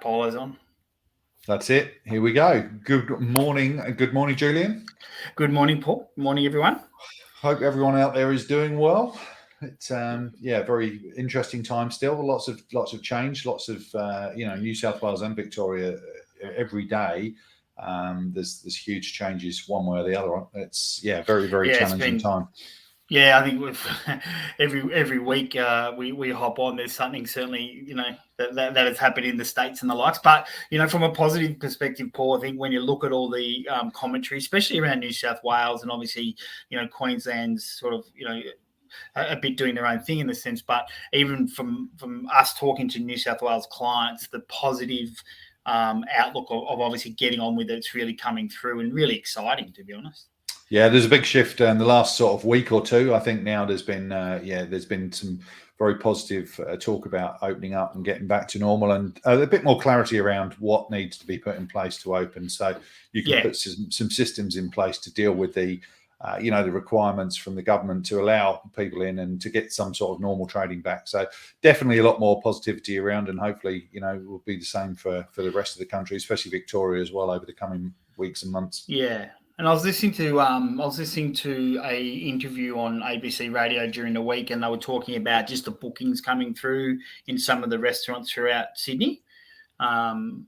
Paulo's on. That's it. Here we go. Good morning, Julian. Good morning, Paul. Good morning, everyone. Hope everyone out there is doing well. It's very interesting time still. Lots of change. Lots of New South Wales and Victoria every day. There's huge changes one way or the other. It's very challenging time. Yeah, I think with every week we hop on. There's something certainly that has happened in the States and the likes. But from a positive perspective, Paul, I think when you look at all the commentary, especially around New South Wales and obviously Queensland's sort of a bit doing their own thing in the sense, but even from us talking to New South Wales clients, the positive outlook of obviously getting on with it's really coming through and really exciting, to be honest. Yeah, there's a big shift in the last sort of week or two. I think now there's been some very positive talk about opening up and getting back to normal, and a bit more clarity around what needs to be put in place to open. So you can put some systems in place to deal with the the requirements from the government to allow people in and to get some sort of normal trading back. So definitely a lot more positivity around, and hopefully will be the same for the rest of the country, especially Victoria as well over the coming weeks and months. Yeah. And I was listening to a interview on ABC Radio during the week, and they were talking about just the bookings coming through in some of the restaurants throughout Sydney, and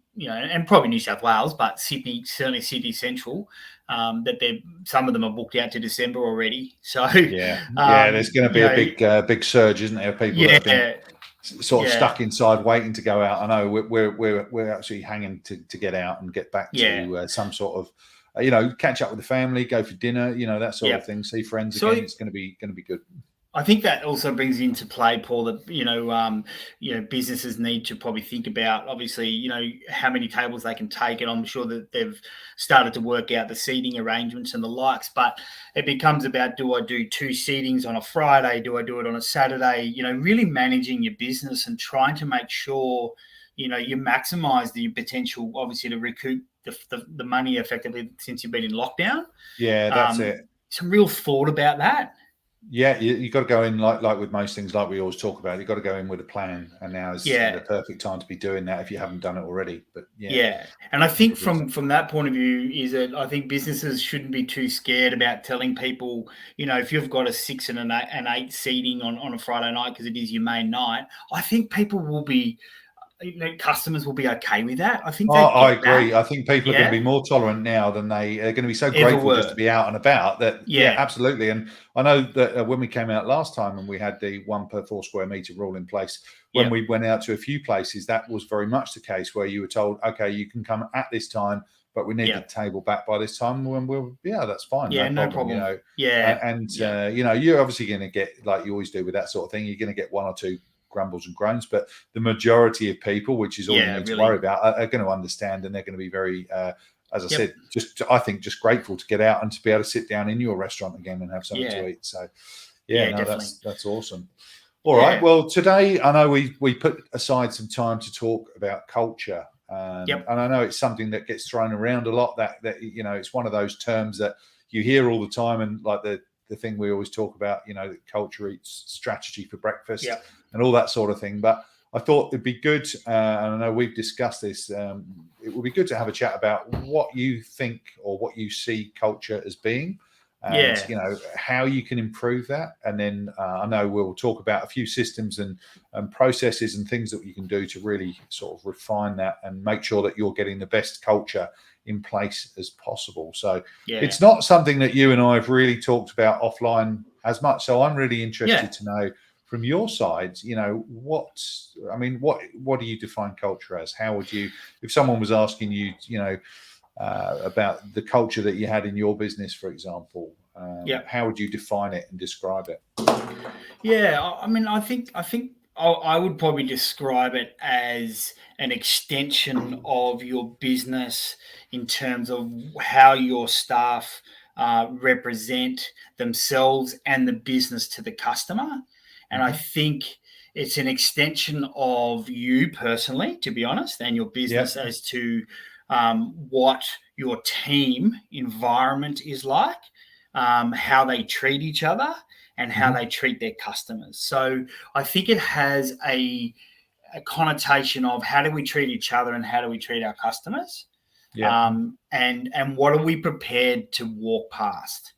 probably New South Wales, but Sydney, certainly Sydney Central, that some of them are booked out to December already. So there's going to be a big surge, isn't there? People that have been sort of stuck inside waiting to go out. I know we're actually hanging to get out and get back to some sort of. Catch up with the family, go for dinner, that sort of thing. See friends again. It's going to be good. I think that also brings into play, Paul, that businesses need to probably think about, obviously, how many tables they can take, and I'm sure that they've started to work out the seating arrangements and the likes. But it becomes about, do I do 2 seatings on a Friday? Do I do it on a Saturday? Really managing your business and trying to make sure you maximise the potential, obviously, to recoup the money effectively since you've been in lockdown. Yeah, that's it. Some real thought about that. Yeah, you got to go in like with most things, like we always talk about. You've got to go in with a plan, and now is the perfect time to be doing that if you haven't done it already. But and I think from that point of view is that I think businesses shouldn't be too scared about telling people, if you've got a 6 and an 8 seating on a Friday night because it is your main night, I think people will be. Customers will be okay with that. I think. I agree. I think people are going to be more tolerant now than they're going to be so grateful just to be out and about. That absolutely. And I know that when we came out last time and we had the 1 per 4 square meter rule in place, when we went out to a few places, that was very much the case where you were told, okay, you can come at this time, but we need the table back by this time. When that's fine. Yeah, no problem. You're obviously going to get, like you always do with that sort of thing, you're going to get 1 or 2 grumbles and groans, but the majority of people, which is all you need to worry about, are going to understand, and they're going to be very, as I said, I think just grateful to get out and to be able to sit down in your restaurant again and have something to eat. So, that's awesome. All right. Well, today I know we put aside some time to talk about culture, and I know it's something that gets thrown around a lot. That it's one of those terms that you hear all the time, and like the thing we always talk about, that culture eats strategy for breakfast and all that sort of thing. But I thought it'd be good, and I know we've discussed this, it would be good to have a chat about what you think or what you see culture as being, and how you can improve that. And then I know we'll talk about a few systems and processes and things that you can do to really sort of refine that and make sure that you're getting the best culture in place as possible. So it's not something that you and I have really talked about offline as much. So I'm really interested to know from your side, what do you define culture as? How would you, if someone was asking you, about the culture that you had in your business, for example, how would you define it and describe it? Yeah, I think I would probably describe it as an extension of your business in terms of how your staff represent themselves and the business to the customer. And I think it's an extension of you personally, to be honest, and your business as to what your team environment is like, how they treat each other, and how they treat their customers. So I think it has a connotation of how do we treat each other and how do we treat our customers, and what are we prepared to walk past.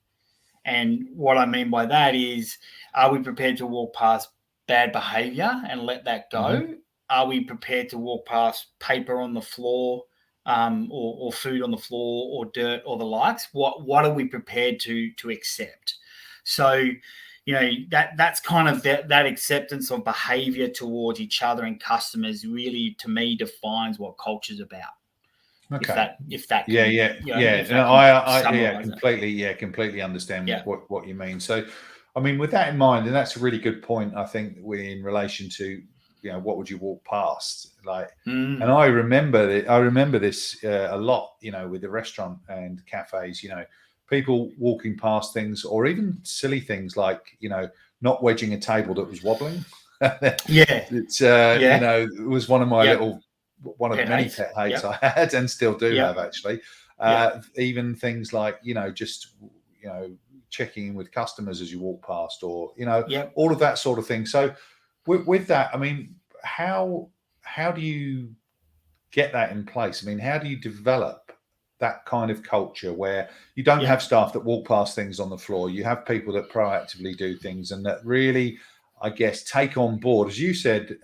And what I mean by that is, are we prepared to walk past bad behavior and let that go? Mm-hmm. Are we prepared to walk past paper on the floor, or food on the floor, or dirt, or the likes? What are we prepared to accept? So, that's kind of that acceptance of behavior towards each other and customers really, to me, defines what culture's about. Okay. If that completely understand what you mean. So, I mean, with that in mind, and that's a really good point, I think, in relation to, what would you walk past? And I remember this a lot, with the restaurant and cafes, people walking past things, or even silly things like, not wedging a table that was wobbling. It was one of my one of the many pet hates I had, and still do have, actually. Even things like, just, checking in with customers as you walk past, or, all of that sort of thing. So with that, I mean, how do you get that in place? I mean, how do you develop that kind of culture where you don't have staff that walk past things on the floor? You have people that proactively do things, and that really, I guess, take on board, as you said,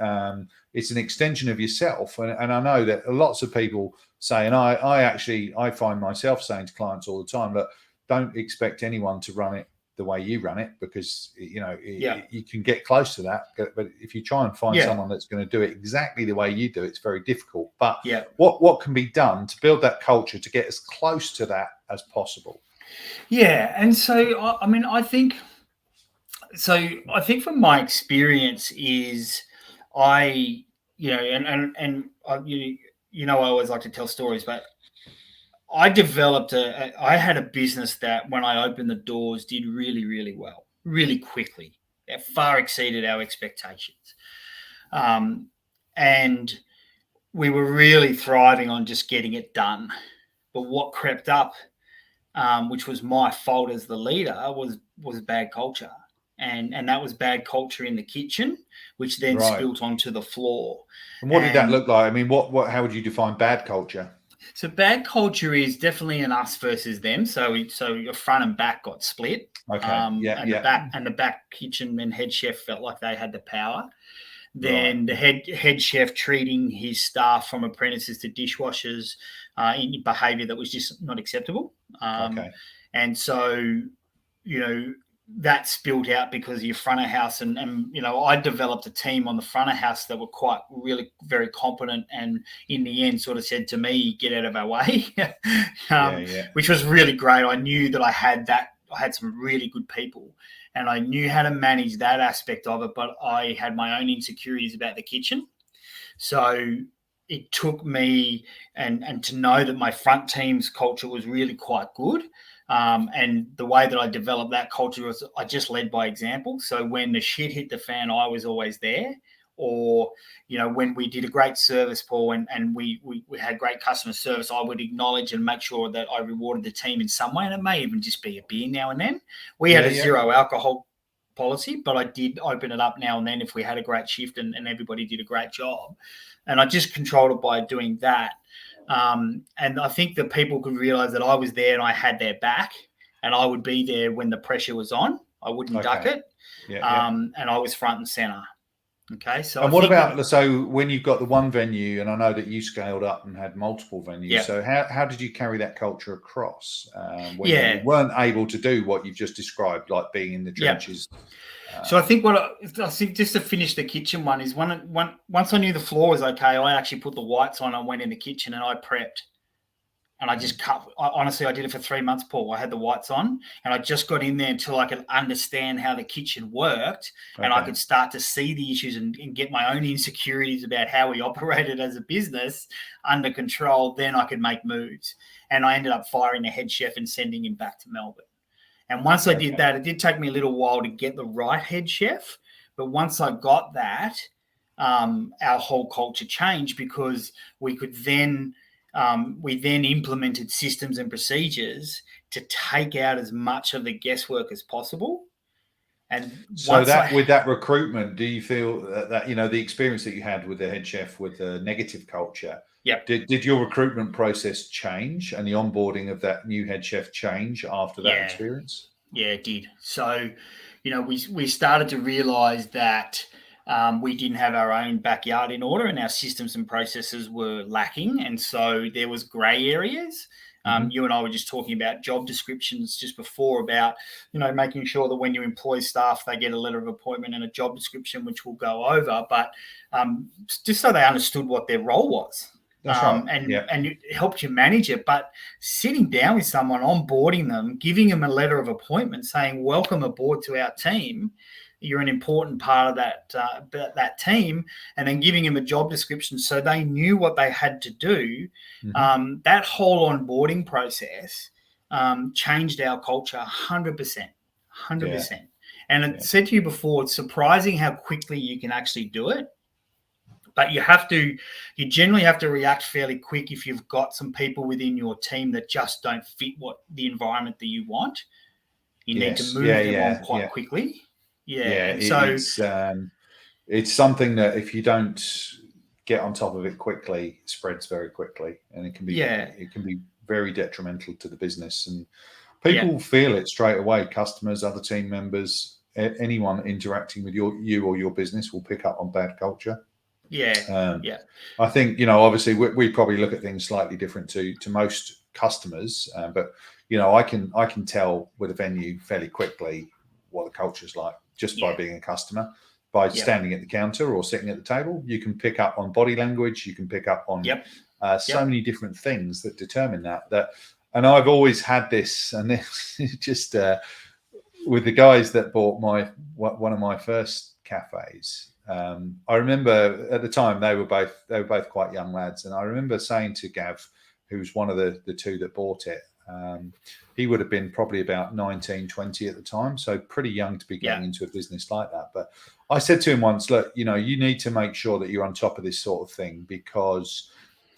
it's an extension of yourself. And I know that lots of people say, and I find myself saying to clients all the time, that don't expect anyone to run it the way you run it, because you can get close to that, but if you try and find someone that's going to do it exactly the way you do, it's very difficult. But what can be done to build that culture to get as close to that as possible? And so I think from my experience is, I always like to tell stories, but I developed I had a business that, when I opened the doors, did really, really well, really quickly. It far exceeded our expectations. And we were really thriving on just getting it done. But what crept up, which was my fault as the leader, was bad culture. And that was bad culture in the kitchen, which then spilt onto the floor. And what did that look like? I mean, how would you define bad culture? So bad culture is definitely an us versus them. So your front and back got split. Okay. The back kitchen and head chef felt like they had the power. Then the head chef treating his staff, from apprentices to dishwashers, in behaviour that was just not acceptable. And so, that spilled out because of your front of house, and I developed a team on the front of house that were really very competent, and in the end sort of said to me, get out of our way, which was really great. I knew that I had some really good people, and I knew how to manage that aspect of it, but I had my own insecurities about the kitchen. So it took me and to know that my front team's culture was really quite good. And the way that I developed that culture was, I just led by example. So when the shit hit the fan, I was always there. Or, when we did a great service, Paul, and we had great customer service, I would acknowledge and make sure that I rewarded the team in some way. And it may even just be a beer now and then. We had a zero alcohol policy, but I did open it up now and then if we had a great shift and everybody did a great job. And I just controlled it by doing that. And I think that people could realize that I was there and I had their back, and I would be there when the pressure was on. I wouldn't duck it. And I was front and center. Okay. So, and what about, so when you've got the one venue, and I know that you scaled up and had multiple venues. So how did you carry that culture across when you weren't able to do what you've just described, like being in the trenches? So I think just to finish the kitchen one is, once I knew the floor was okay, I actually put the whites on and went in the kitchen and I prepped. And I just honestly, I did it for 3 months, Paul. I had the whites on, and I just got in there until I could understand how the kitchen worked, and I could start to see the issues and get my own insecurities about how we operated as a business under control. Then I could make moves. And I ended up firing the head chef and sending him back to Melbourne. And once I did that, it did take me a little while to get the right head chef. But once I got that, our whole culture changed, because we could then implemented systems and procedures to take out as much of the guesswork as possible. And so that with that recruitment, do you feel that the experience that you had with the head chef with the negative culture, yep. did your recruitment process change and the onboarding of that new head chef change after that Yeah. experience? Yeah, it did. So, we started to realize that we didn't have our own backyard in order, and our systems and processes were lacking, and so there was grey areas. You and I were just talking about job descriptions just before, about making sure that when you employ staff, they get a letter of appointment and a job description, which we'll go over, but just so they understood what their role was. That's right. And it helped you manage it. But sitting down with someone, onboarding them, giving them a letter of appointment, saying welcome aboard to our team, you're an important part of that team, and then giving them a job description so they knew what they had to do. That whole onboarding process changed our culture 100%. 100%. And I said to you before, it's surprising how quickly you can actually do it. But you generally have to react fairly quick if you've got some people within your team that just don't fit the environment that you want. You need to move them on quite quickly. It's something that if you don't get on top of it quickly, it spreads very quickly, and it can be very detrimental to the business. And people feel it straight away. Customers, other team members, anyone interacting with you or your business will pick up on bad culture. I think obviously we probably look at things slightly different to most customers, but I can tell with a venue fairly quickly what the culture's like just by being a customer, by standing at the counter or sitting at the table. You can pick up on body language. You can pick up on so many different things that determine that. And I've always had this, and this just with the guys that bought one of my first cafes. I remember at the time they were both quite young lads, and I remember saying to Gav, who's one of the two that bought it, he would have been probably about 19, 20 at the time, so pretty young to be getting into a business like that. But I said to him once, look, you need to make sure that you're on top of this sort of thing, because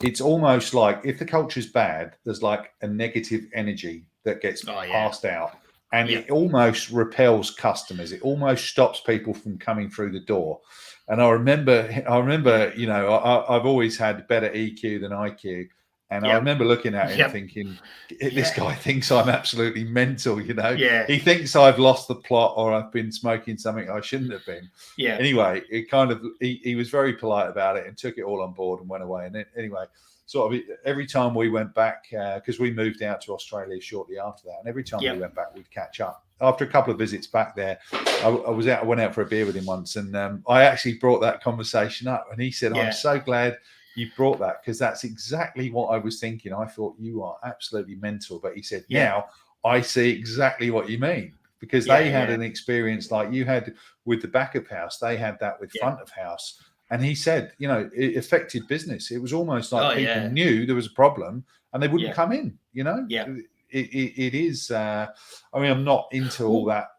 it's almost like if the culture's bad, there's like a negative energy that gets passed out. And it almost repels customers. It almost stops people from coming through the door. And I remember, I've always had better EQ than IQ. And I remember looking at him thinking, this guy thinks I'm absolutely mental, He thinks I've lost the plot or I've been smoking something I shouldn't have been. Anyway, it kind of, he was very polite about it and took it all on board and went away. And then, anyway, sort of every time we went back, because we moved out to Australia shortly after that, and every time we went back, we'd catch up. After a couple of visits back there, I went out for a beer with him once, and I actually brought that conversation up, and he said, I'm so glad you brought that, because that's exactly what I was thinking. I thought you are absolutely mental. But he said, now I see exactly what you mean, because they had an experience like you had with the back of house. They had that with front of house. And he said, it affected business. It was almost like people knew there was a problem and they wouldn't come in, It is, I'm not into all that,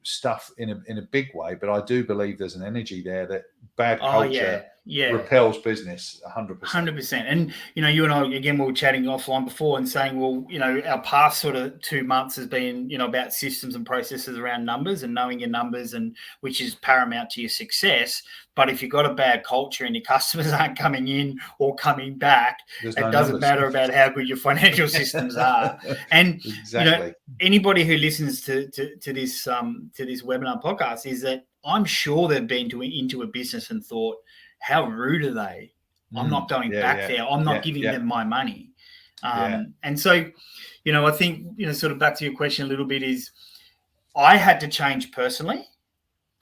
stuff in a big way, but I do believe there's an energy there that bad culture repels business 100%. 100%. And, you and I, again, we were chatting offline before and saying, well, our past sort of 2 months has been, about systems and processes around numbers and knowing your numbers, and which is paramount to your success. But if you've got a bad culture and your customers aren't coming in or coming back, it doesn't matter about how good your financial systems are. And, anybody who listens to this webinar podcast is that I'm sure they've been into a business and thought, how rude are they? I'm not going back there. I'm not giving them my money. And so, I think, sort of back to your question a little bit, is I had to change personally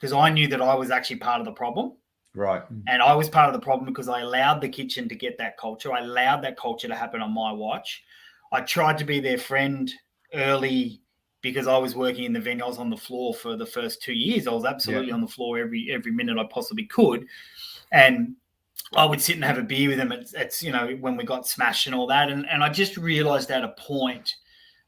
because I knew that I was actually part of the problem. Right. And I was part of the problem because I allowed the kitchen to get that culture. I allowed that culture to happen on my watch. I tried to be their friend early because I was working in the venue. I was on the floor for the first 2 years. I was absolutely on the floor every minute I possibly could. And I would sit and have a beer with them at when we got smashed and all that. And I just realized at a point,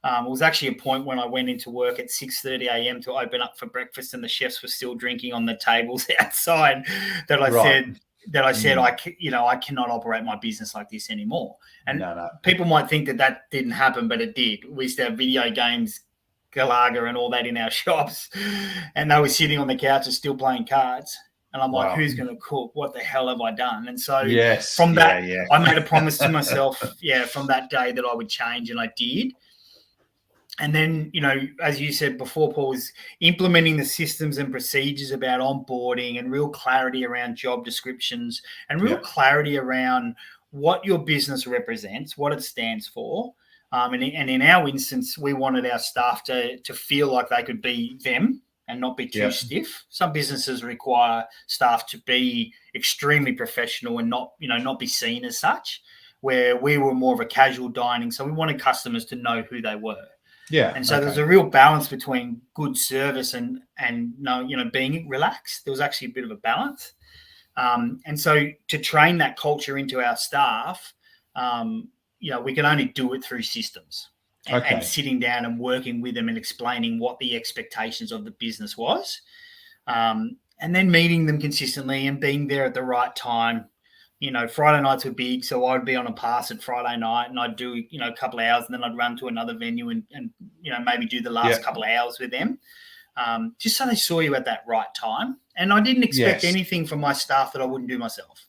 it was actually a point when I went into work at 6:30 a.m. to open up for breakfast, and the chefs were still drinking on the tables outside, that I said, I cannot operate my business like this anymore. And people might think that didn't happen, but it did. We used to have video games Galaga and all that in our shops, and they were sitting on the couches still playing cards. And I'm like, Wow. who's going to cook? What the hell have I done? And so Yes. from that, Yeah. I made a promise to myself, from that day that I would change, and I did. And then, as you said before, Paul, was implementing the systems and procedures about onboarding and real clarity around job descriptions and real clarity around what your business represents, what it stands for. And in our instance, we wanted our staff to feel like they could be them and not be too stiff. Some businesses require staff to be extremely professional and not be seen as such, where we were more of a casual dining. So we wanted customers to know who they were. Yeah. And so there's a real balance between good service and being relaxed. There was actually a bit of a balance. And so to train that culture into our staff, we can only do it through systems and sitting down and working with them and explaining what the expectations of the business was. And then meeting them consistently and being there at the right time. Friday nights were big, so I'd be on a pass at Friday night and I'd do, a couple of hours, and then I'd run to another venue and maybe do the last couple of hours with them, just so they saw you at that right time. And I didn't expect anything from my staff that I wouldn't do myself.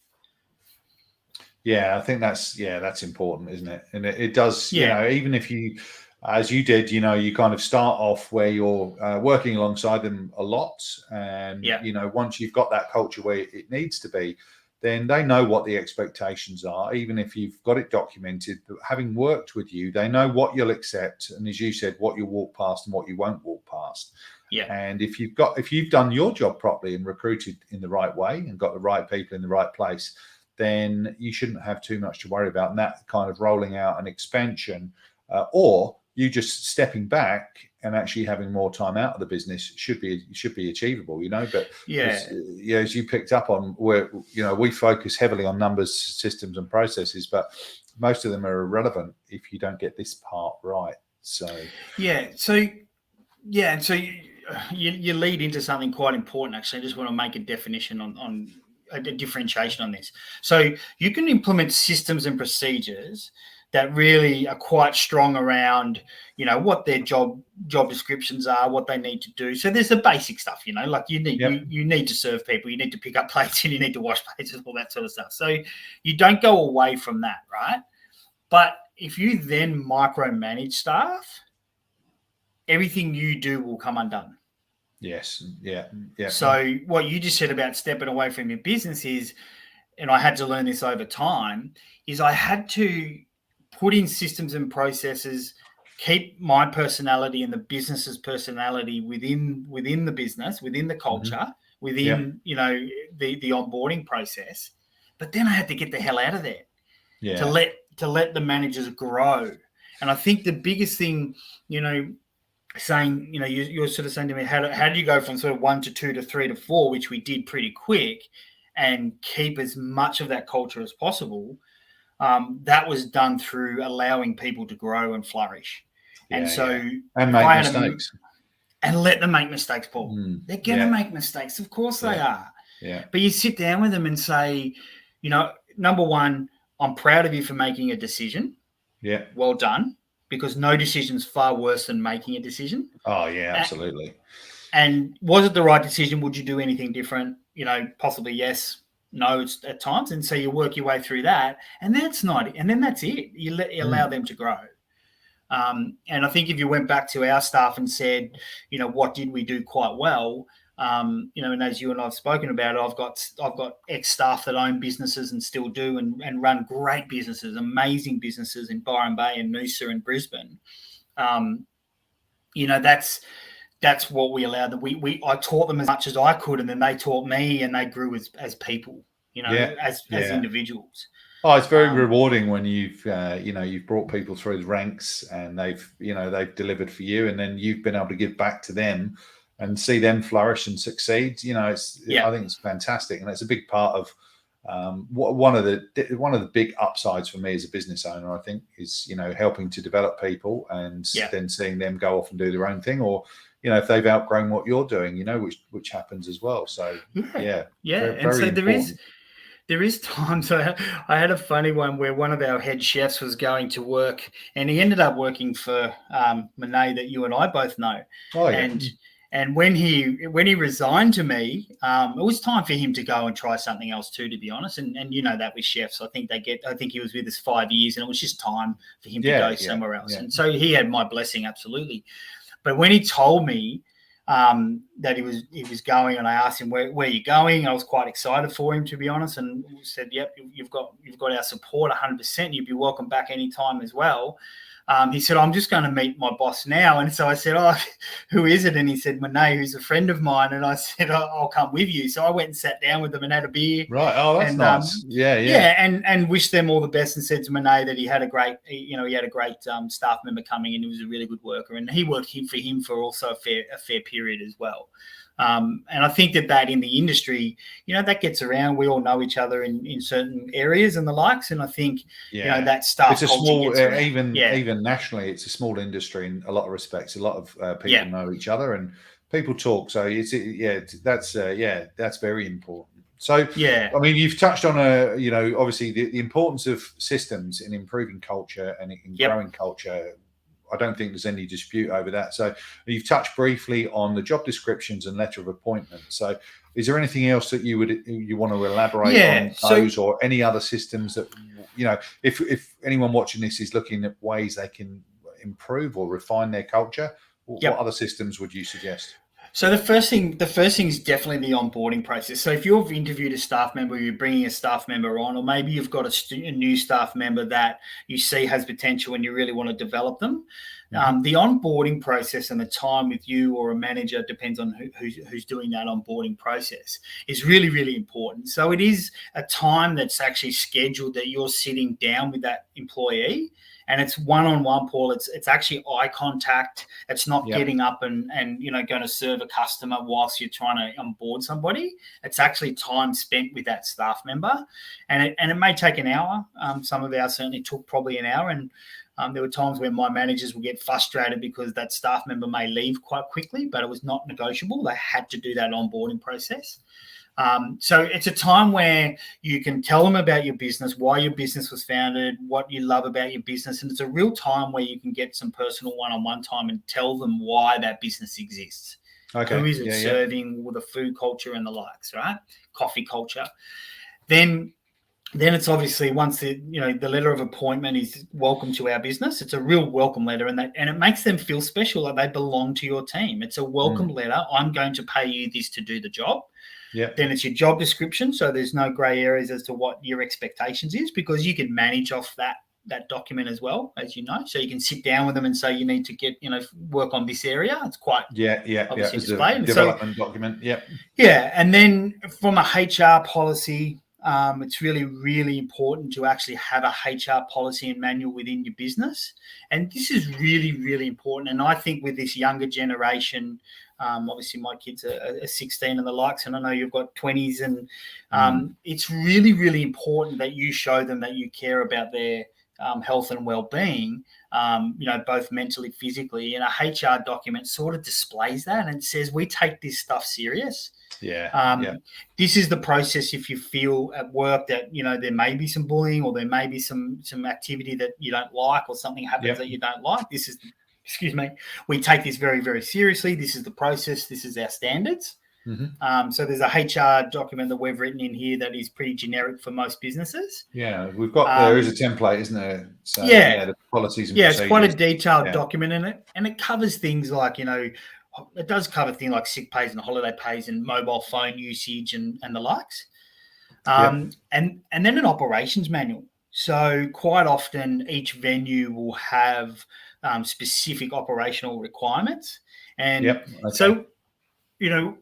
Yeah, I think that's important, isn't it? And it does, even if you, as you did, you kind of start off where you're working alongside them a lot. And, once you've got that culture where it needs to be, then they know what the expectations are, even if you've got it documented. But having worked with you, they know what you'll accept, and as you said, what you'll walk past and what you won't walk past. Yeah. And if you've done your job properly and recruited in the right way and got the right people in the right place, then you shouldn't have too much to worry about. And that kind of rolling out an expansion, or you just stepping back and actually having more time out of the business should be achievable, But as you picked up on, where we focus heavily on numbers, systems, and processes, but most of them are irrelevant if you don't get this part right. So you lead into something quite important. Actually, I just want to make a definition on a differentiation on this. So you can implement systems and procedures that really are quite strong around, what their job descriptions are, what they need to do. So there's the basic stuff, like you need to serve people, you need to pick up plates, and you need to wash plates, all that sort of stuff. So you don't go away from that, right? But if you then micromanage staff, everything you do will come undone. Yes. So what you just said about stepping away from your business is, and I had to learn this over time, is I had to put in systems and processes, keep my personality and the business's personality within the business, within the culture, within the onboarding process. But then I had to get the hell out of there to let the managers grow. And I think the biggest thing, saying, you're sort of saying to me, how do you go from sort of 1 to 2 to 3 to 4, which we did pretty quick, and keep as much of that culture as possible? That was done through allowing people to grow and flourish. And make mistakes. And let them make mistakes, Paul. They're going to make mistakes. Of course they are. Yeah. But you sit down with them and say, number one, I'm proud of you for making a decision. Yeah. Well done. Because no decision's far worse than making a decision. Oh, yeah, absolutely. And was it the right decision? Would you do anything different? Possibly yes, no, it's at times. And so you work your way through that. And that's not it. And then that's it. You allow them to grow. And I think if you went back to our staff and said, what did we do quite well? And as you and I've spoken about it, I've got ex-staff that own businesses and still do and run great businesses, amazing businesses in Byron Bay and Noosa and Brisbane. That's what we allowed them. I taught them as much as I could, and then they taught me, and they grew as people, as individuals. Oh, it's very rewarding when you've brought people through the ranks and they've delivered for you, and then you've been able to give back to them and see them flourish and succeed. I think it's fantastic, and it's a big part of one of the big upsides for me as a business owner. I think is helping to develop people and then seeing them go off and do their own thing, or if they've outgrown what you're doing, which happens as well. So very and so important. There is times I had a funny one where one of our head chefs was going to work, and he ended up working for Monet, that you and I both know. Oh yeah. And when he resigned to me, it was time for him to go and try something else too, to be honest. And you know that with chefs, I think he was with us 5 years, and it was just time for him to go somewhere else. And so he had my blessing, absolutely. But when he told me that he was going, and I asked him where you going, I was quite excited for him, to be honest, and said, "Yep, you've got our support 100%. You'd be welcome back anytime as well." He said, "I'm just going to meet my boss now." And so I said, "Oh, who is it?" And he said, "Monet, who's a friend of mine." And I said, "I'll come with you." So I went and sat down with them and had a beer. Right. Oh, that's nice. And wished them all the best, and said to Monet that he had a great staff member coming in who was a really good worker, and he worked for him for also a fair period as well. And I think that in the industry, that gets around. We all know each other in certain areas and the likes. And I think, that staff it's a small, even nationally, it's a small industry in a lot of respects. A lot of people know each other and people talk. So that's very important. So, I mean, you've touched on obviously the importance of systems in improving culture and in growing culture. I don't think there's any dispute over that. So you've touched briefly on the job descriptions and letter of appointment. So is there anything else that you want to elaborate on those, or any other systems that, if anyone watching this is looking at ways they can improve or refine their culture, what other systems would you suggest? So the first thing is definitely the onboarding process. So if you've interviewed a staff member, you're bringing a staff member on, or maybe you've got a new staff member that you see has potential and you really want to develop them, the onboarding process and the time with you or a manager, depends on who's doing that onboarding process, is really, really important. So it is a time that's actually scheduled that you're sitting down with that employee. And it's one-on-one, Paul. It's actually eye contact. It's not getting up and going to serve a customer whilst you're trying to onboard somebody. It's actually time spent with that staff member, and it may take an hour. Some of ours certainly took probably an hour, and there were times where my managers would get frustrated because that staff member may leave quite quickly, but it was not negotiable. They had to do that onboarding process. So it's a time where you can tell them about your business, why your business was founded, what you love about your business. And it's a real time where you can get some personal one-on-one time and tell them why that business exists. Okay. Who is it serving, with the food culture and the likes, right? Coffee culture. Then it's obviously, once the letter of appointment is welcome to our business, it's a real welcome letter, and it makes them feel special, like they belong to your team. It's a welcome letter. I'm going to pay you this to do the job. Yeah. Then it's your job description, so there's no grey areas as to what your expectations is, because you can manage off that document as well, as you know. So you can sit down with them and say, you need to get work on this area. It's quite obviously displayed. Development document. And then from a HR policy, it's really, really important to actually have a HR policy and manual within your business. And this is really, really important. And I think with this younger generation, obviously my kids are 16 and the likes, and I know you've got 20s, and it's really, really important that you show them that you care about their health and well-being, both mentally, physically. And a HR document sort of displays that and says, we take this stuff serious. This is the process if you feel at work that there may be some bullying, or there may be some activity that you don't like, or something happens that you don't like. This is, we take this very, very seriously. This is the process. This is our standards. So there's a HR document that we've written in here that is pretty generic for most businesses. We've got there is a template, isn't there? So the policies and procedures. It's quite a detailed document in it, and it covers things like it does cover things like sick pays and holiday pays and mobile phone usage and the likes. And then an operations manual. So quite often each venue will have specific operational requirements. And so,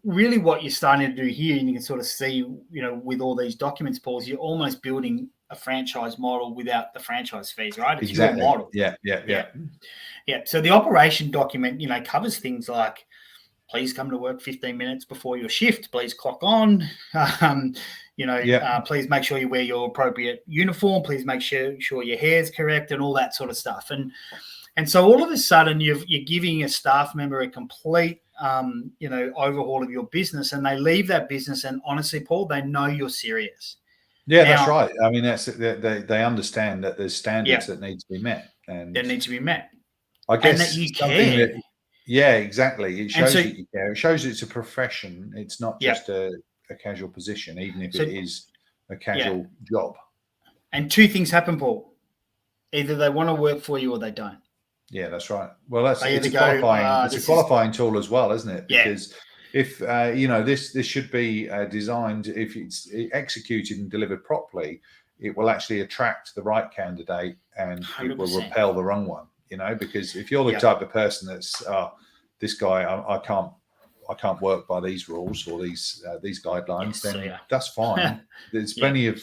really what you're starting to do here, and you can sort of see, with all these documents, Paul, is you're almost building a franchise model without the franchise fees, right? It's your model. Yeah. So the operation document, covers things like, please come to work 15 minutes before your shift. Please clock on. Please make sure you wear your appropriate uniform. Please make sure your hair's correct, and all that sort of stuff. And so all of a sudden you're giving a staff member a complete, overhaul of your business, and they leave that business. And honestly, Paul, they know you're serious. Yeah, Now, that's right. I mean, they understand that there's standards yeah, that need to be met, that and need to be met, I and that guess you something care. that, yeah, exactly. It And so, shows that you care. It shows it's a profession. It's not yeah, just a casual position, even if it so is a yeah, casual job. and two things happen, Paul. Either they want to work for you or they don't. Yeah, that's right. Well, that's They it's either a go, qualifying it's a this is, qualifying tool as well, isn't it? yeah, Because if this should be designed, if it's executed and delivered properly, it will actually attract the right candidate and it will 100%. repel the wrong one. Because if you're the Yeah. type of person that's this guy, I can't work by these rules or these guidelines, Yes. So then yeah. that's fine. There's Yeah.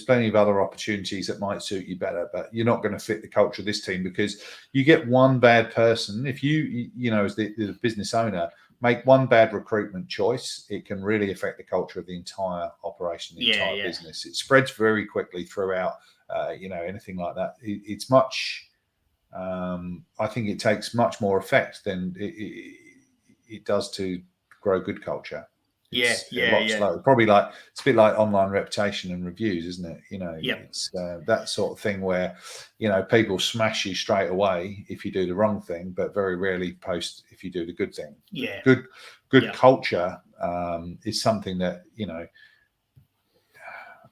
plenty of other opportunities that might suit you better, but you're not going to fit the culture of this team because you get one bad person. If as the business owner, make one bad recruitment choice, it can really affect the culture of the entire operation, the Yeah. entire Yeah. business. It spreads very quickly throughout. Anything like that. It's much. I think it takes much more effect than it does to grow good culture. Yeah. It's a Yeah. lot Yeah. slower. Probably like it's a bit like online reputation and reviews, isn't it? Yep. It's that sort of thing where people smash you straight away if you do the wrong thing, but very rarely post if you do the good thing. Yeah. Good Yeah. culture is something that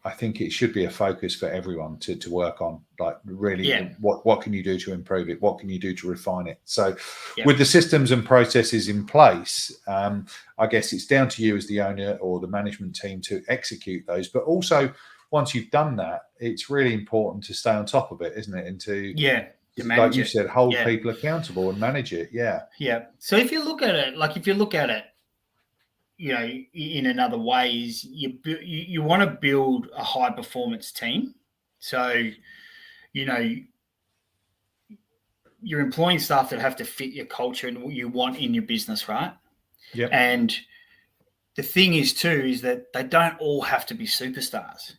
I think it should be a focus for everyone to work on. Like, really, Yeah. what can you do to improve it? What can you do to refine it? So, Yep. with the systems and processes in place, I guess it's down to you as the owner or the management team to execute those. But also, once you've done that, it's really important to stay on top of it, isn't it? And to like manage you it. said, hold Yeah. people accountable and manage it. Yeah. Yeah. So if you look at it, in another way, is you want to build a high performance team. So, you're employing staff that have to fit your culture and what you want in your business, right? Yeah. And the thing is too is that they don't all have to be superstars.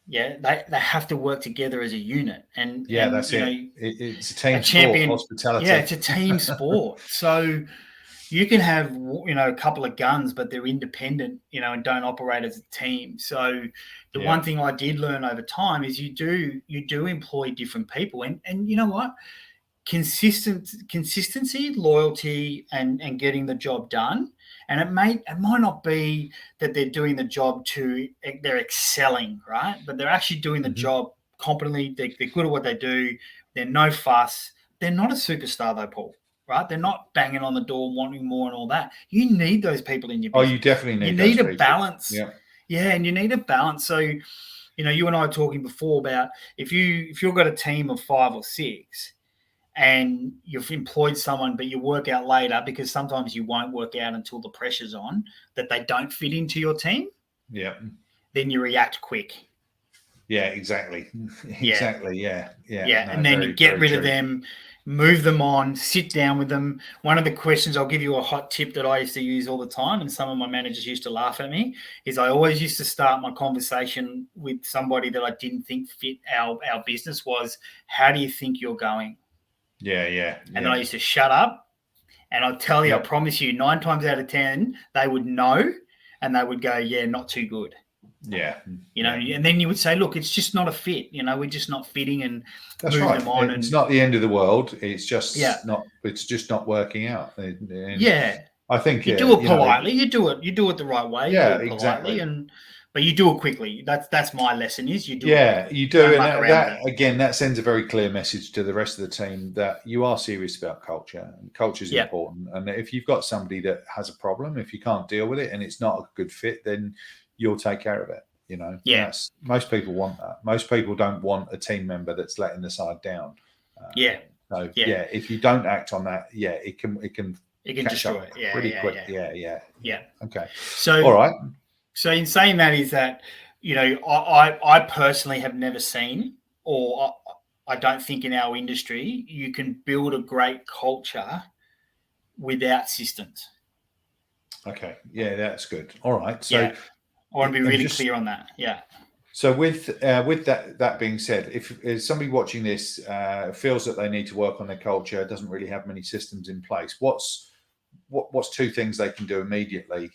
Yeah, they have to work together as a unit, and That's it. It's a team a sport, champion. Yeah, hospitality. it's a team sport. So you can have a couple of guns, but they're independent, and don't operate as a team. So the one thing I did learn over time is you do employ different people, and you know what, consistency, loyalty, and getting the job done. And it might not be that they're doing the job they're excelling, right? But they're actually doing the job competently. They're good at what they do. They're no fuss. They're not a superstar though, Paul. Right? They're not banging on the door wanting more and all that. You need those people in your business. Oh, you definitely need those people. A balance. Yeah. Yeah, and you need a balance. So, you and I were talking before about if you've got a team of 5 or 6 and you've employed someone, but you work out later because sometimes you won't work out until the pressure's on, that they don't fit into your team. Yeah. Then you react quick. Yeah, exactly. Exactly. Yeah. No, and then you get rid of them, move them on, sit down with them. One of the questions, I'll give you a hot tip that I used to use all the time, and some of my managers used to laugh at me, is I always used to start my conversation with somebody that I didn't think fit our business was, how do you think you're going? Yeah. And I used to shut up, and I'll tell you, I promise you, 9 times out of 10, they would know, and they would go, yeah, not too good. Yeah. And then you would say, look, it's just not a fit. We're just not fitting, and that's move right. them on. It's not the end of the world. It's just not. It's just not working out. And I think you do it politely. You do it the right way. Yeah, you do it exactly. politely, but you do it quickly. That's my lesson. Is you do it quickly. You do, and that sends a very clear message to the rest of the team that you are serious about culture. And culture is important. And if you've got somebody that has a problem, if you can't deal with it, and it's not a good fit, then you'll take care of it. Most people want that. Most people don't want a team member that's letting the side down. If you don't act on that, it can destroy it pretty quick. Yeah. Okay. So all right. So in saying that is that I personally have never seen, or I don't think in our industry you can build a great culture without systems. Okay. Yeah, that's good. All right. So I want to be really clear on that. Yeah. So with that being said, if somebody watching this feels that they need to work on their culture, doesn't really have many systems in place, what's 2 things they can do immediately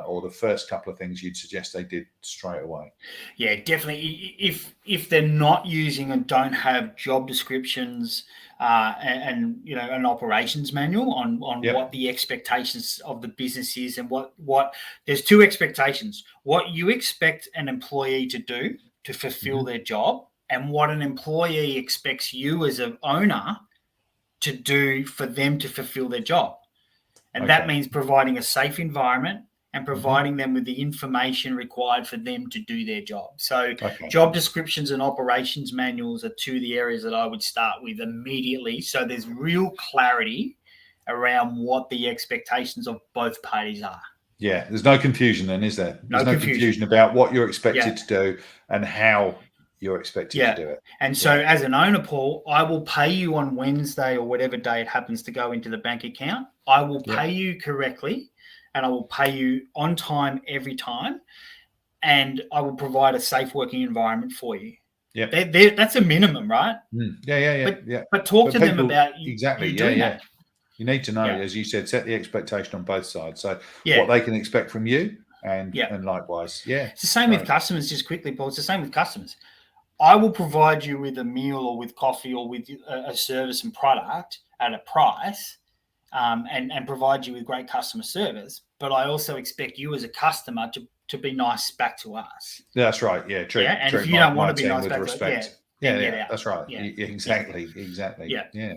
or the first couple of things you'd suggest they did straight away? Yeah, definitely. If they're not using and don't have job descriptions and an operations manual on what the expectations of the business is, and what there's two expectations: what you expect an employee to do to fulfill their job, and what an employee expects you as an owner to do for them to fulfill their job. And that means providing a safe environment and providing them with the information required for them to do their job. So job descriptions and operations manuals are two of the areas that I would start with immediately. So there's real clarity around what the expectations of both parties are. Yeah, there's no confusion then, is there? There's no confusion about what you're expected to do and how you're expected to do it. And so as an owner, Paul, I will pay you on Wednesday or whatever day it happens to go into the bank account. I will pay you correctly, and I will pay you on time every time, and I will provide a safe working environment for you. Yeah, that's a minimum, right? But talk to them about you doing that. You need to know, as you said, set the expectation on both sides. So what they can expect from you, and likewise, it's the same with customers. Just quickly, Paul, it's the same with customers. I will provide you with a meal or with coffee or with a service and product at a price, and provide you with great customer service. But I also expect you as a customer to be nice back to us. That's right. Yeah, true. And if you don't want to be nice back to us, that's right. Exactly. Yeah.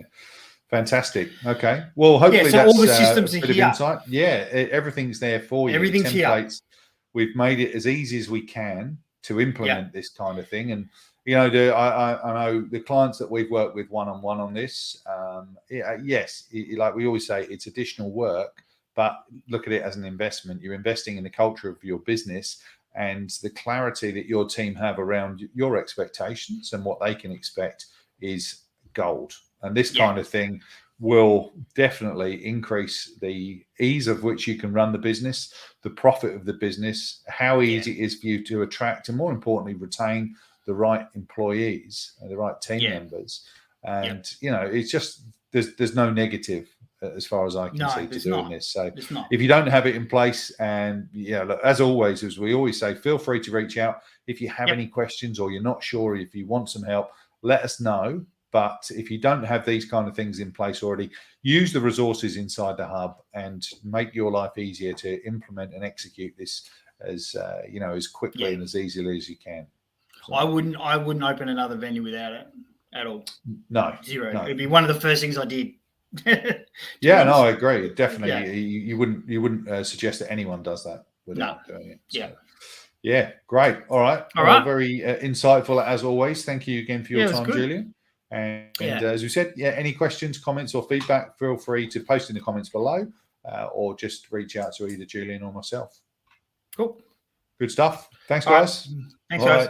Fantastic. Okay. Well, hopefully that's all the systems a bit are here. Of insight. Yeah, everything's there for you. Everything's here. We've made it as easy as we can to implement this kind of thing. And I know the clients that we've worked with one-on-one on this. Like we always say, it's additional work, but look at it as an investment. You're investing in the culture of your business, and the clarity that your team have around your expectations and what they can expect is gold. And this kind of thing will definitely increase the ease of which you can run the business, the profit of the business, how easy it is for you to attract and, more importantly, retain the right employees, the right team members. And, it's just, there's no negative as far as I can see to doing this. So if you don't have it in place, and look, as always, as we always say, feel free to reach out. If you have any questions, or you're not sure, if you want some help, let us know. But if you don't have these kind of things in place already, use the resources inside the hub and make your life easier to implement and execute this as quickly and as easily as you can. So, I wouldn't open another venue without it at all. No, zero. No. It'd be one of the first things I did. I agree. Definitely, you wouldn't suggest that anyone does that without doing it. So. Yeah, great. All right. Very insightful as always. Thank you again for your time, Julian. And as we said, any questions, comments, or feedback, feel free to post in the comments below, or just reach out to either Julian or myself. Cool. Good stuff. Thanks, guys. Thanks, guys.